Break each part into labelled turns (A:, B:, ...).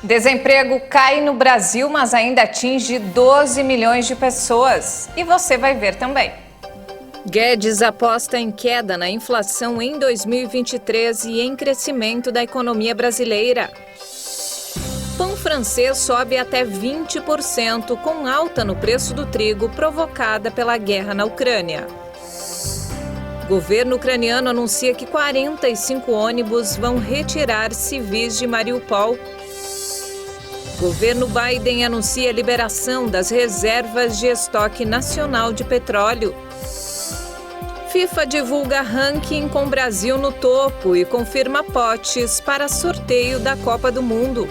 A: Desemprego cai no Brasil, mas ainda atinge 12 milhões de pessoas. E você vai ver também. Guedes aposta em queda na inflação em 2023 e em crescimento da economia brasileira. Pão francês sobe até 20%, com alta no preço do trigo provocada pela guerra na Ucrânia. Governo ucraniano anuncia que 45 ônibus vão retirar civis de Mariupol. Governo Biden anuncia a liberação das reservas de estoque nacional de petróleo. FIFA divulga ranking com Brasil no topo e confirma potes para sorteio da Copa do Mundo.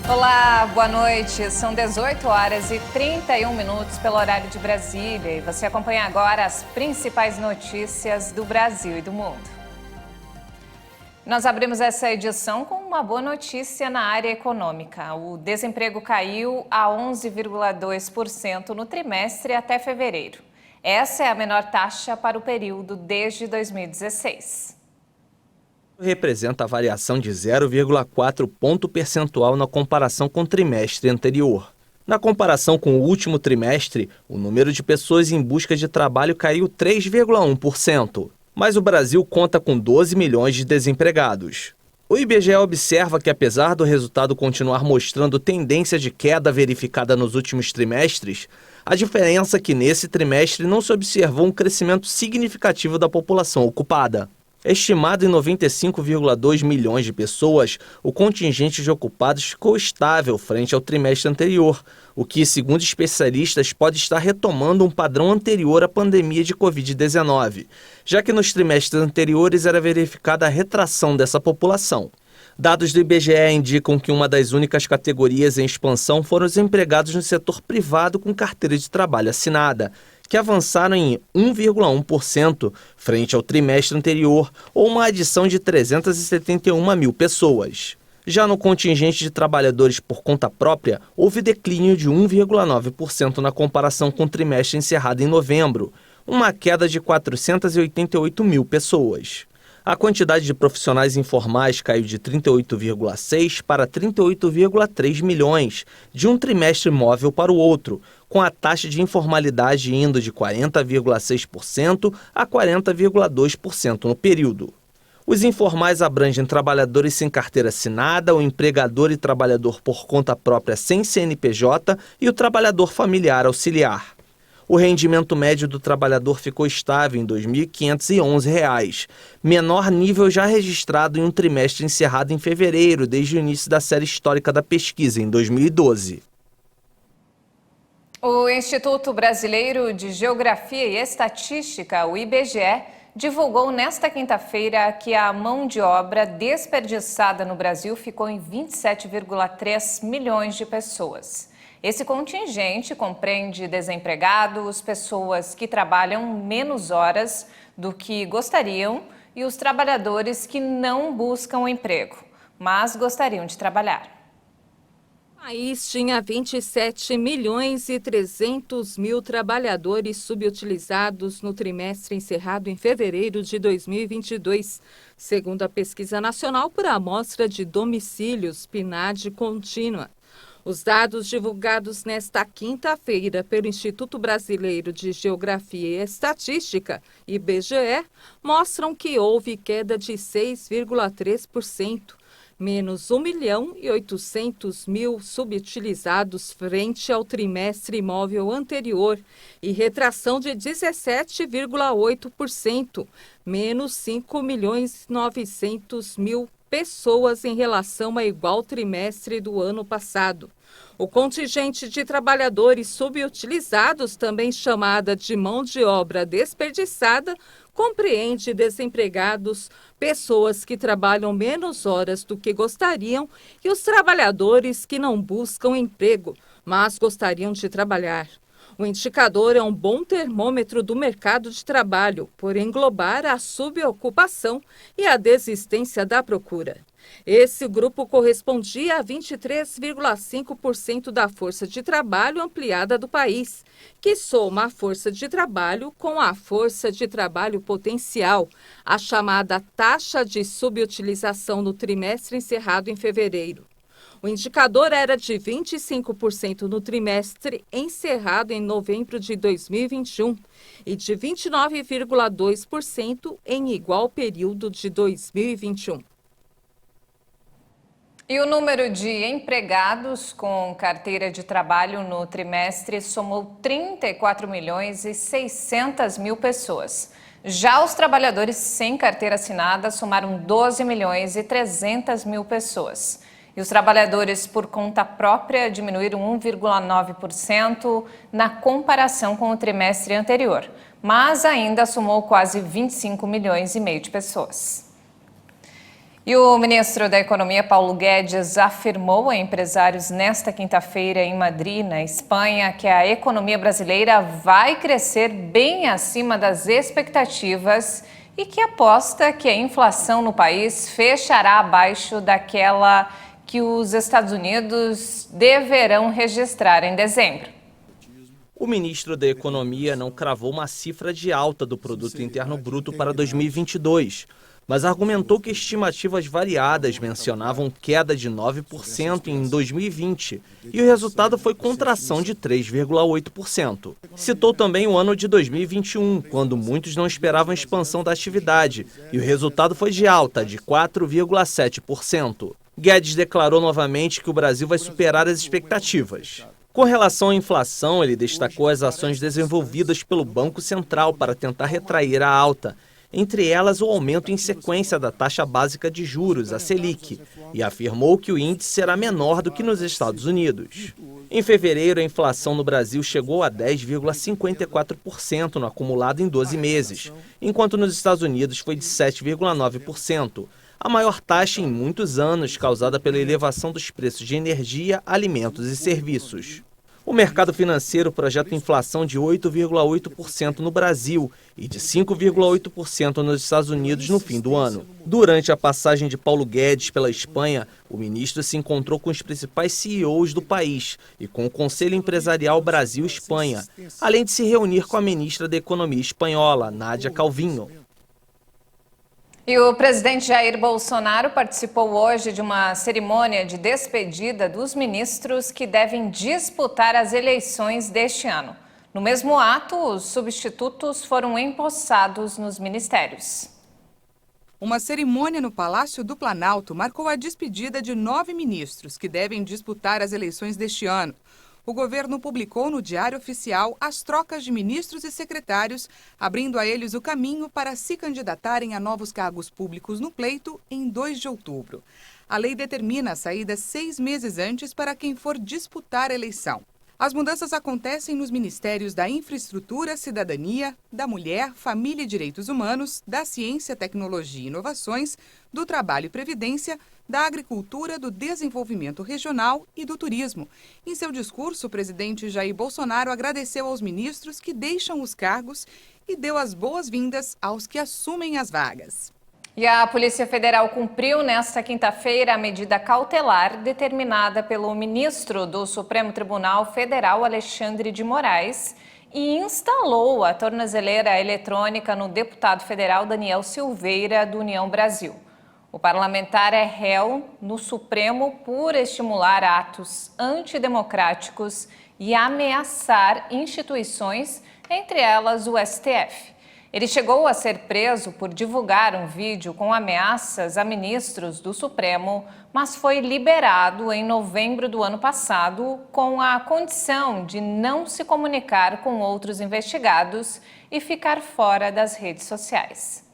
A: Olá, boa noite. São 18 horas e 31 minutos pelo horário de Brasília e você acompanha agora as principais notícias do Brasil e do mundo. Nós abrimos essa edição com uma boa notícia na área econômica. O desemprego caiu a 11,2% no trimestre até fevereiro. Essa é a menor taxa para o período desde 2016.
B: Representa a variação de 0,4 ponto percentual na comparação com o trimestre anterior. Na comparação com o último trimestre, o número de pessoas em busca de trabalho caiu 3,1%. Mas o Brasil conta com 12 milhões de desempregados. O IBGE observa que, apesar do resultado continuar mostrando tendência de queda verificada nos últimos trimestres, a diferença é que nesse trimestre não se observou um crescimento significativo da população ocupada. Estimado em 95,2 milhões de pessoas, o contingente de ocupados ficou estável frente ao trimestre anterior, o que, segundo especialistas, pode estar retomando um padrão anterior à pandemia de Covid-19, já que nos trimestres anteriores era verificada a retração dessa população. Dados do IBGE indicam que uma das únicas categorias em expansão foram os empregados no setor privado com carteira de trabalho assinada, que avançaram em 1,1% frente ao trimestre anterior, ou uma adição de 371 mil pessoas. Já no contingente de trabalhadores por conta própria, houve declínio de 1,9% na comparação com o trimestre encerrado em novembro, uma queda de 488 mil pessoas. A quantidade de profissionais informais caiu de 38,6 para 38,3 milhões, de um trimestre móvel para o outro, com a taxa de informalidade indo de 40,6% a 40,2% no período. Os informais abrangem trabalhadores sem carteira assinada, o empregador e trabalhador por conta própria sem CNPJ e o trabalhador familiar auxiliar. O rendimento médio do trabalhador ficou estável em R$ 2.511, menor nível já registrado em um trimestre encerrado em fevereiro, desde o início da série histórica da pesquisa, em 2012.
A: O Instituto Brasileiro de Geografia e Estatística, o IBGE, divulgou nesta quinta-feira que a mão de obra desperdiçada no Brasil ficou em 27,3 milhões de pessoas. Esse contingente compreende desempregados, pessoas que trabalham menos horas do que gostariam e os trabalhadores que não buscam emprego, mas gostariam de trabalhar.
C: O país tinha 27 milhões e 300 mil trabalhadores subutilizados no trimestre encerrado em fevereiro de 2022, segundo a Pesquisa Nacional por Amostra de Domicílios, PNAD Contínua. Os dados divulgados nesta quinta-feira pelo Instituto Brasileiro de Geografia e Estatística, IBGE, mostram que houve queda de 6,3%, menos 1.800.000 subutilizados frente ao trimestre imóvel anterior e retração de 17,8%, menos 5.900.000 pessoas em relação ao igual trimestre do ano passado. O contingente de trabalhadores subutilizados, também chamada de mão de obra desperdiçada, compreende desempregados, pessoas que trabalham menos horas do que gostariam e os trabalhadores que não buscam emprego, mas gostariam de trabalhar. O indicador é um bom termômetro do mercado de trabalho, por englobar a subocupação e a desistência da procura. Esse grupo correspondia a 23,5% da força de trabalho ampliada do país, que soma a força de trabalho com a força de trabalho potencial, a chamada taxa de subutilização no trimestre encerrado em fevereiro. O indicador era de 25% no trimestre encerrado em novembro de 2021 e de 29,2% em igual período de 2021.
A: E o número de empregados com carteira de trabalho no trimestre somou 34.600.000 pessoas. Já os trabalhadores sem carteira assinada somaram 12.300.000 pessoas. E os trabalhadores por conta própria diminuíram 1,9% na comparação com o trimestre anterior, mas ainda somou quase 25,5 milhões de pessoas. E o ministro da Economia, Paulo Guedes, afirmou a empresários nesta quinta-feira em Madrid, na Espanha, que a economia brasileira vai crescer bem acima das expectativas e que aposta que a inflação no país fechará abaixo daquela que os Estados Unidos deverão registrar em dezembro.
B: O ministro da Economia não cravou uma cifra de alta do Produto Interno Bruto para 2022, mas argumentou que estimativas variadas mencionavam queda de 9% em 2020 e o resultado foi contração de 3,8%. Citou também o ano de 2021, quando muitos não esperavam a expansão da atividade e o resultado foi de alta de 4,7%. Guedes declarou novamente que o Brasil vai superar as expectativas. Com relação à inflação, ele destacou as ações desenvolvidas pelo Banco Central para tentar retrair a alta, entre elas o aumento em sequência da taxa básica de juros, a Selic, e afirmou que o índice será menor do que nos Estados Unidos. Em fevereiro, a inflação no Brasil chegou a 10,54% no acumulado em 12 meses, enquanto nos Estados Unidos foi de 7,9%. A maior taxa em muitos anos, causada pela elevação dos preços de energia, alimentos e serviços. O mercado financeiro projeta inflação de 8,8% no Brasil e de 5,8% nos Estados Unidos no fim do ano. Durante a passagem de Paulo Guedes pela Espanha, o ministro se encontrou com os principais CEOs do país e com o Conselho Empresarial Brasil-Espanha, além de se reunir com a ministra da Economia espanhola, Nadia Calviño.
A: E o presidente Jair Bolsonaro participou hoje de uma cerimônia de despedida dos ministros que devem disputar as eleições deste ano. No mesmo ato, os substitutos foram empossados nos ministérios.
D: Uma cerimônia no Palácio do Planalto marcou a despedida de 9 ministros que devem disputar as eleições deste ano. O governo publicou no Diário Oficial as trocas de ministros e secretários, abrindo a eles o caminho para se candidatarem a novos cargos públicos no pleito em 2 de outubro. A lei determina a saída 6 meses antes para quem for disputar a eleição. As mudanças acontecem nos Ministérios da Infraestrutura, Cidadania, da Mulher, Família e Direitos Humanos, da Ciência, Tecnologia e Inovações, do Trabalho e Previdência, da Agricultura, do Desenvolvimento Regional e do Turismo. Em seu discurso, o presidente Jair Bolsonaro agradeceu aos ministros que deixam os cargos e deu as boas-vindas aos que assumem as vagas.
A: E a Polícia Federal cumpriu nesta quinta-feira a medida cautelar determinada pelo ministro do Supremo Tribunal Federal, Alexandre de Moraes, e instalou a tornozeleira eletrônica no deputado federal Daniel Silveira, do União Brasil. O parlamentar é réu no Supremo por estimular atos antidemocráticos e ameaçar instituições, entre elas o STF. Ele chegou a ser preso por divulgar um vídeo com ameaças a ministros do Supremo, mas foi liberado em novembro do ano passado com a condição de não se comunicar com outros investigados e ficar fora das redes sociais.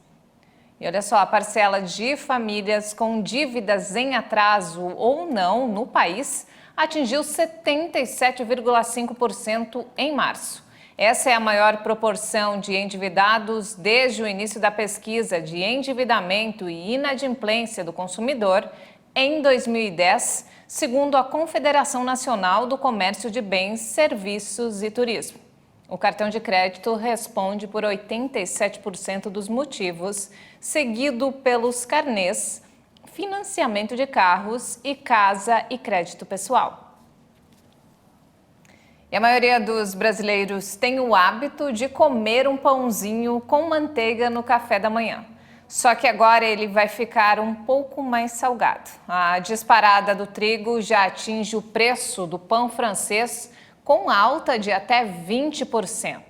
A: E olha só, a parcela de famílias com dívidas em atraso ou não no país atingiu 77,5% em março. Essa é a maior proporção de endividados desde o início da pesquisa de endividamento e inadimplência do consumidor em 2010, segundo a Confederação Nacional do Comércio de Bens, Serviços e Turismo. O cartão de crédito responde por 87% dos motivos, seguido pelos carnês, financiamento de carros e casa e crédito pessoal. E a maioria dos brasileiros tem o hábito de comer um pãozinho com manteiga no café da manhã. Só que agora ele vai ficar um pouco mais salgado. A disparada do trigo já atinge o preço do pão francês com alta de até 20%.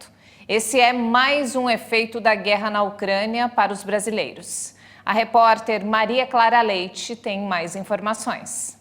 A: Esse é mais um efeito da guerra na Ucrânia para os brasileiros. A repórter Maria Clara Leite tem mais informações.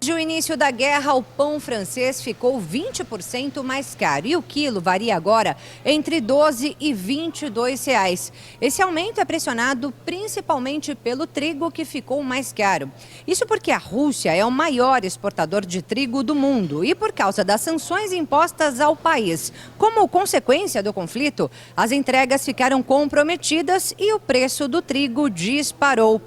E: Desde o início da guerra, o pão francês ficou 20% mais caro e o quilo varia agora entre 12 e 22 reais. Esse aumento é pressionado principalmente pelo trigo, que ficou mais caro. Isso porque a Rússia é o maior exportador de trigo do mundo e por causa das sanções impostas ao país. Como consequência do conflito, as entregas ficaram comprometidas e o preço do trigo disparou.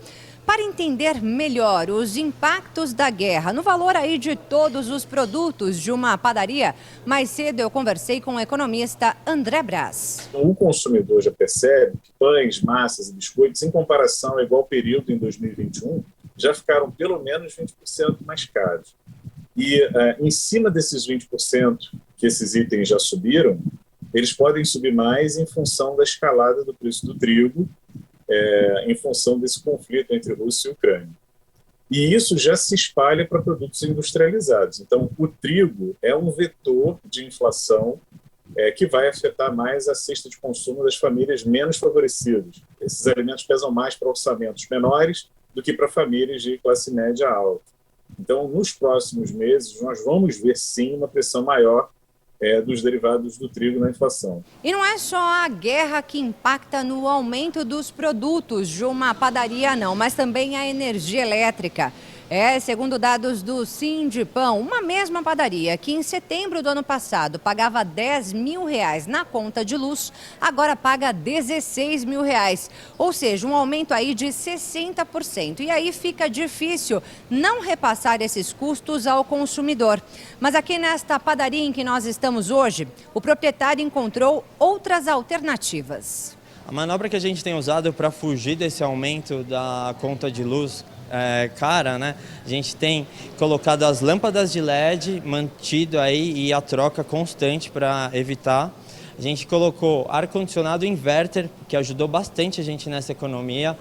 E: Para entender melhor os impactos da guerra no valor aí de todos os produtos de uma padaria, mais cedo eu conversei com o economista André Braz.
F: O consumidor já percebe que pães, massas e biscoitos, em comparação ao igual período em 2021, já ficaram pelo menos 20% mais caros. E em cima desses 20% que esses itens já subiram, eles podem subir mais em função da escalada do preço do trigo, em função desse conflito entre Rússia e Ucrânia. E isso já se espalha para produtos industrializados. Então, o trigo é um vetor de inflação que vai afetar mais a cesta de consumo das famílias menos favorecidas. Esses alimentos pesam mais para orçamentos menores do que para famílias de classe média alta. Então, nos próximos meses, nós vamos ver, sim, uma pressão maior dos derivados do trigo na inflação.
E: E não é só a guerra que impacta no aumento dos produtos de uma padaria, não, mas também a energia elétrica. Segundo dados do Sindipão, uma mesma padaria que em setembro do ano passado pagava R$10 mil na conta de luz, agora paga R$16 mil. Ou seja, um aumento aí de 60%. E aí fica difícil não repassar esses custos ao consumidor. Mas aqui nesta padaria em que nós estamos hoje, o proprietário encontrou outras alternativas.
G: A manobra que a gente tem usado para fugir desse aumento da conta de luz cara, né? A gente tem colocado as lâmpadas de LED, mantido aí e a troca constante para evitar. A gente colocou ar-condicionado inverter, que ajudou bastante a gente nessa economia.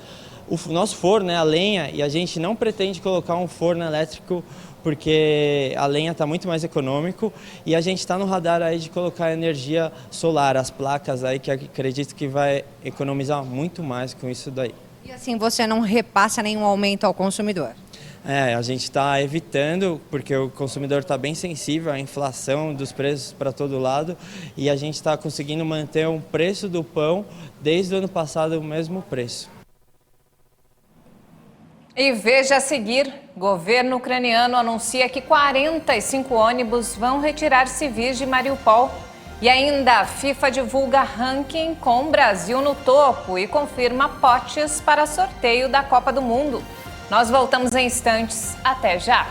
G: O nosso forno é a lenha e a gente não pretende colocar um forno elétrico porque a lenha está muito mais econômico e a gente está no radar aí de colocar energia solar, as placas aí que acredito que vai economizar muito mais com isso daí.
E: E assim você não repassa nenhum aumento ao consumidor?
G: A gente está evitando, porque o consumidor está bem sensível à inflação dos preços para todo lado e a gente está conseguindo manter o preço do pão desde o ano passado o mesmo preço.
A: E veja a seguir, governo ucraniano anuncia que 45 ônibus vão retirar civis de Mariupol. E ainda a FIFA divulga ranking com o Brasil no topo e confirma potes para sorteio da Copa do Mundo. Nós voltamos em instantes. Até já!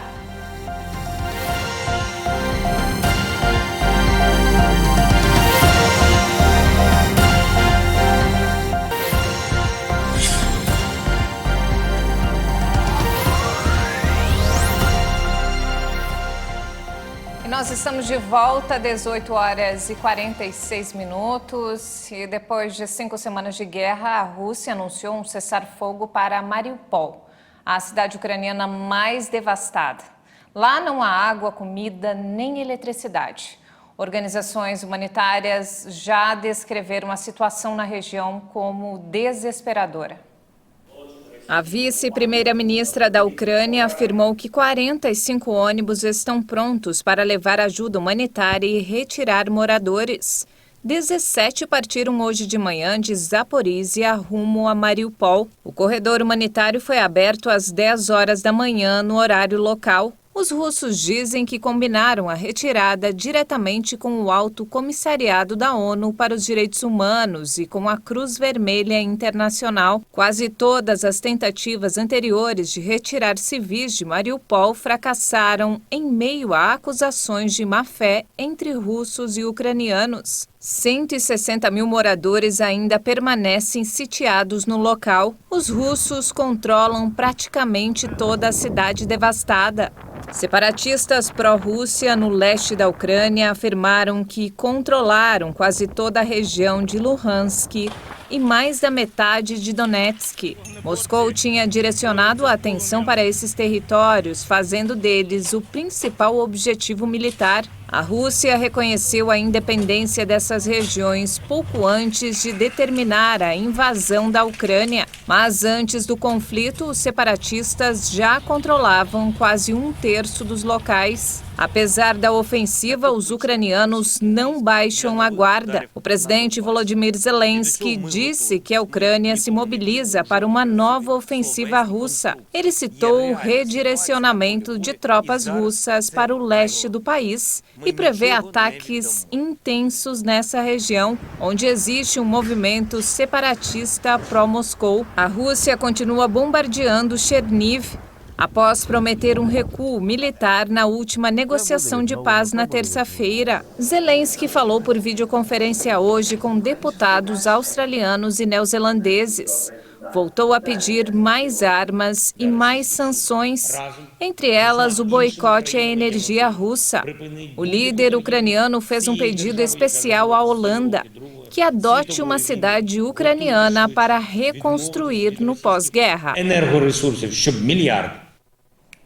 A: Nós estamos de volta, 18 horas e 46 minutos. E depois de 5 semanas de guerra, a Rússia anunciou um cessar-fogo para Mariupol, a cidade ucraniana mais devastada. Lá não há água, comida nem eletricidade. Organizações humanitárias já descreveram a situação na região como desesperadora. A vice-primeira-ministra da Ucrânia afirmou que 45 ônibus estão prontos para levar ajuda humanitária e retirar moradores. 17 partiram hoje de manhã de Zaporizhia rumo a Mariupol. O corredor humanitário foi aberto às 10 horas da manhã no horário local. Os russos dizem que combinaram a retirada diretamente com o Alto Comissariado da ONU para os Direitos Humanos e com a Cruz Vermelha Internacional. Quase todas as tentativas anteriores de retirar civis de Mariupol fracassaram em meio a acusações de má-fé entre russos e ucranianos. 160 mil moradores ainda permanecem sitiados no local. Os russos controlam praticamente toda a cidade devastada. Separatistas pró-Rússia no leste da Ucrânia afirmaram que controlaram quase toda a região de Luhansk e mais da metade de Donetsk. Moscou tinha direcionado a atenção para esses territórios, fazendo deles o principal objetivo militar. A Rússia reconheceu a independência dessas regiões pouco antes de determinar a invasão da Ucrânia. Mas antes do conflito, os separatistas já controlavam quase um terço dos locais. Apesar da ofensiva, os ucranianos não baixam a guarda. O presidente Volodymyr Zelensky disse que a Ucrânia se mobiliza para uma nova ofensiva russa. Ele citou o redirecionamento de tropas russas para o leste do país e prevê ataques intensos nessa região, onde existe um movimento separatista pró-Moscou. A Rússia continua bombardeando Cherniv, após prometer um recuo militar na última negociação de paz na terça-feira. Zelensky falou por videoconferência hoje com deputados australianos e neozelandeses. Voltou a pedir mais armas e mais sanções, entre elas o boicote à energia russa. O líder ucraniano fez um pedido especial à Holanda, que adote uma cidade ucraniana para reconstruir no pós-guerra.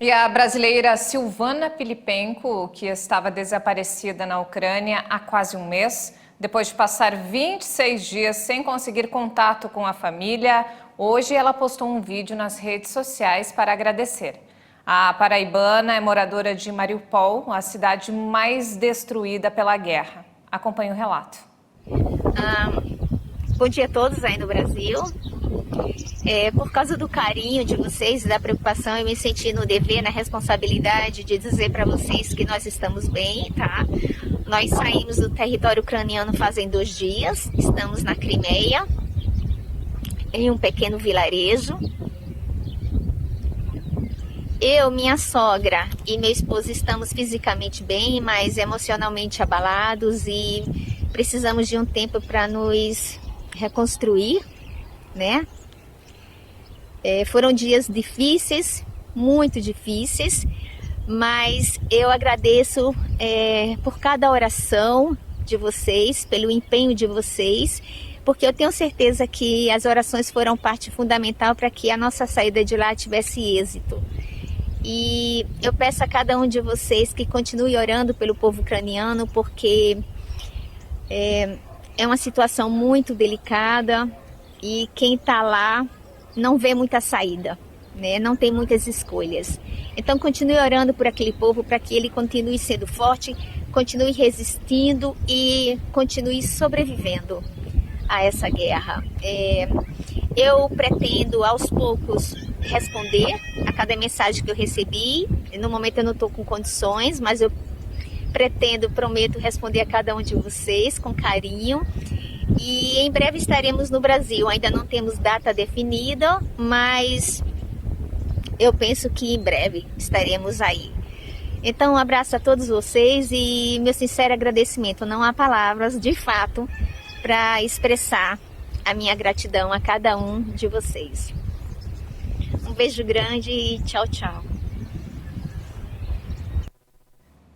A: E a brasileira Silvana Pilipenko, que estava desaparecida na Ucrânia há quase um mês, depois de passar 26 dias sem conseguir contato com a família, hoje ela postou um vídeo nas redes sociais para agradecer. A paraibana é moradora de Mariupol, a cidade mais destruída pela guerra. Acompanhe o relato.
H: Bom dia a todos aí no Brasil. Por causa do carinho de vocês e da preocupação, eu me senti no dever, na responsabilidade de dizer para vocês que nós estamos bem, tá? Nós saímos do território ucraniano fazem 2 dias, estamos na Crimeia, em um pequeno vilarejo. Eu, minha sogra e meu esposo estamos fisicamente bem, mas emocionalmente abalados e precisamos de um tempo para nos reconstruir, né? Foram dias difíceis, muito difíceis, mas eu agradeço por cada oração de vocês, pelo empenho de vocês, porque eu tenho certeza que as orações foram parte fundamental para que a nossa saída de lá tivesse êxito. E eu peço a cada um de vocês que continue orando pelo povo ucraniano, porque é uma situação muito delicada e quem está lá não vê muita saída, né? Não tem muitas escolhas. Então continue orando por aquele povo para que ele continue sendo forte, continue resistindo e continue sobrevivendo a essa guerra. Eu pretendo aos poucos responder a cada mensagem que eu recebi. No momento eu não estou com condições, mas eu prometo responder a cada um de vocês com carinho. E em breve estaremos no Brasil. Ainda não temos data definida, mas eu penso que em breve estaremos aí. Então, um abraço a todos vocês e meu sincero agradecimento. Não há palavras, de fato, para expressar a minha gratidão a cada um de vocês. Um beijo grande e tchau, tchau.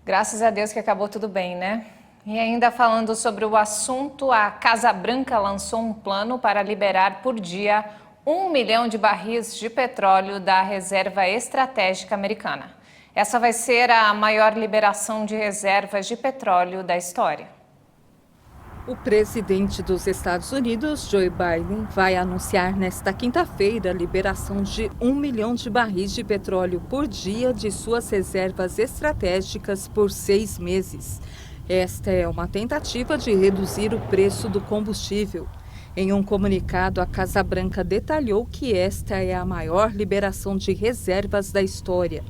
A: Graças a Deus que acabou tudo bem, né? E ainda falando sobre o assunto, a Casa Branca lançou um plano para liberar por dia 1 milhão de barris de petróleo da Reserva Estratégica Americana. Essa vai ser a maior liberação de reservas de petróleo da história.
C: O presidente dos Estados Unidos, Joe Biden, vai anunciar nesta quinta-feira a liberação de 1 milhão de barris de petróleo por dia de suas reservas estratégicas por 6 meses. Esta é uma tentativa de reduzir o preço do combustível. Em um comunicado, a Casa Branca detalhou que esta é a maior liberação de reservas da história.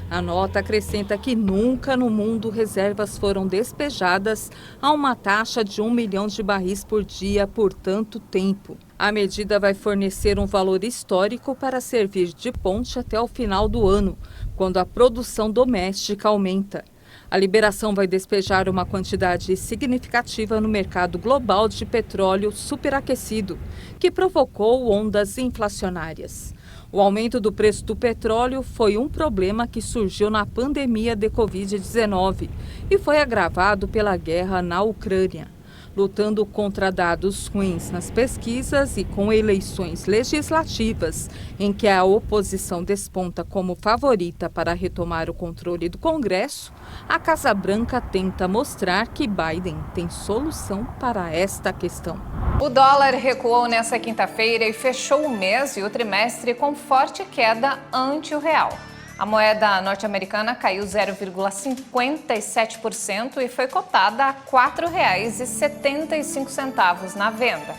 C: A nota acrescenta que nunca no mundo reservas foram despejadas a uma taxa de 1 milhão de barris por dia por tanto tempo. A medida vai fornecer um valor histórico para servir de ponte até o final do ano, quando a produção doméstica aumenta. A liberação vai despejar uma quantidade significativa no mercado global de petróleo superaquecido, que provocou ondas inflacionárias. O aumento do preço do petróleo foi um problema que surgiu na pandemia de Covid-19 e foi agravado pela guerra na Ucrânia. Lutando contra dados ruins nas pesquisas e com eleições legislativas em que a oposição desponta como favorita para retomar o controle do Congresso, a Casa Branca tenta mostrar que Biden tem solução para esta questão.
A: O dólar recuou nesta quinta-feira e fechou o mês e o trimestre com forte queda ante o real. A moeda norte-americana caiu 0,57% e foi cotada a R$ 4,75 na venda.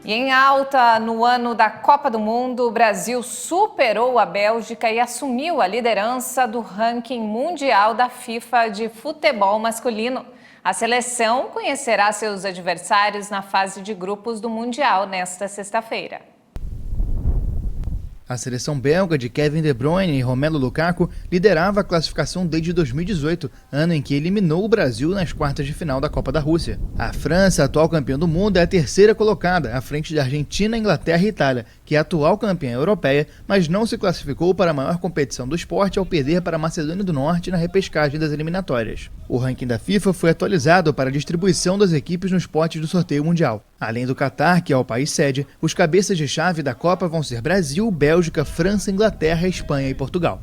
A: E em alta no ano da Copa do Mundo, o Brasil superou a Bélgica e assumiu a liderança do ranking mundial da FIFA de futebol masculino. A seleção conhecerá seus adversários na fase de grupos do Mundial nesta sexta-feira.
I: A seleção belga de Kevin De Bruyne e Romelu Lukaku liderava a classificação desde 2018, ano em que eliminou o Brasil nas quartas de final da Copa da Rússia. A França, atual campeã do mundo, é a terceira colocada, à frente de Argentina, Inglaterra e Itália, que é a atual campeã europeia, mas não se classificou para a maior competição do esporte ao perder para a Macedônia do Norte na repescagem das eliminatórias. O ranking da FIFA foi atualizado para a distribuição das equipes nos potes do sorteio mundial. Além do Catar, que é o país sede, os cabeças de chave da Copa vão ser Brasil, Bélgica, França, Inglaterra, Espanha e Portugal.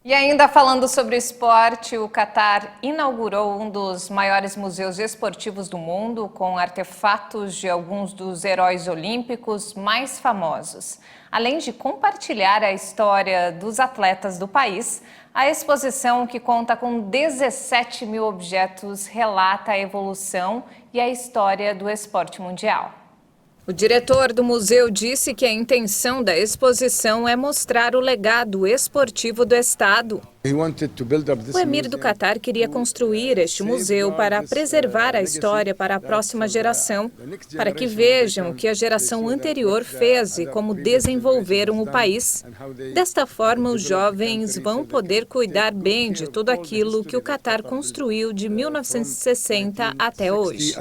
A: E ainda falando sobre o esporte, o Catar inaugurou um dos maiores museus esportivos do mundo, com artefatos de alguns dos heróis olímpicos mais famosos. Além de compartilhar a história dos atletas do país, a exposição, que conta com 17 mil objetos, relata a evolução e a história do esporte mundial. O diretor do museu disse que a intenção da exposição é mostrar o legado esportivo do Estado. O emir do Catar queria construir este museu para preservar a história para a próxima geração, para que vejam o que a geração anterior fez e como desenvolveram o país. Desta forma, os jovens vão poder cuidar bem de tudo aquilo que o Catar construiu de 1960 até hoje.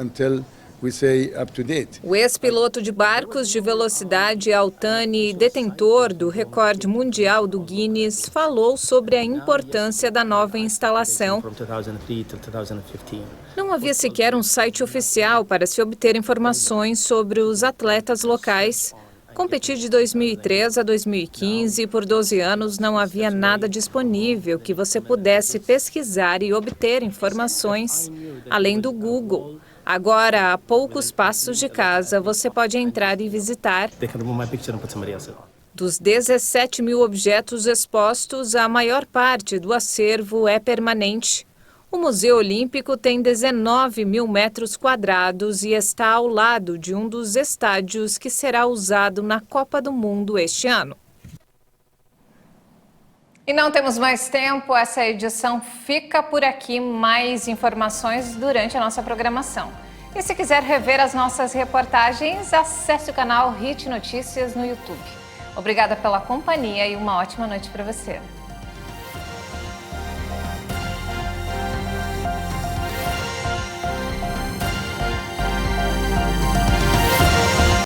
A: O ex-piloto de barcos de velocidade Al-Thani e detentor do recorde mundial do Guinness falou sobre a importância da nova instalação. Não havia sequer um site oficial para se obter informações sobre os atletas locais. Competi de 2003 a 2015 e por 12 anos não havia nada disponível que você pudesse pesquisar e obter informações, além do Google. Agora, a poucos passos de casa, você pode entrar e visitar. Dos 17 mil objetos expostos, a maior parte do acervo é permanente. O Museu Olímpico tem 19 mil metros quadrados e está ao lado de um dos estádios que será usado na Copa do Mundo este ano. E não temos mais tempo, essa edição fica por aqui. Mais informações durante a nossa programação. E se quiser rever as nossas reportagens, acesse o canal HIT Notícias no YouTube. Obrigada pela companhia e uma ótima noite para você.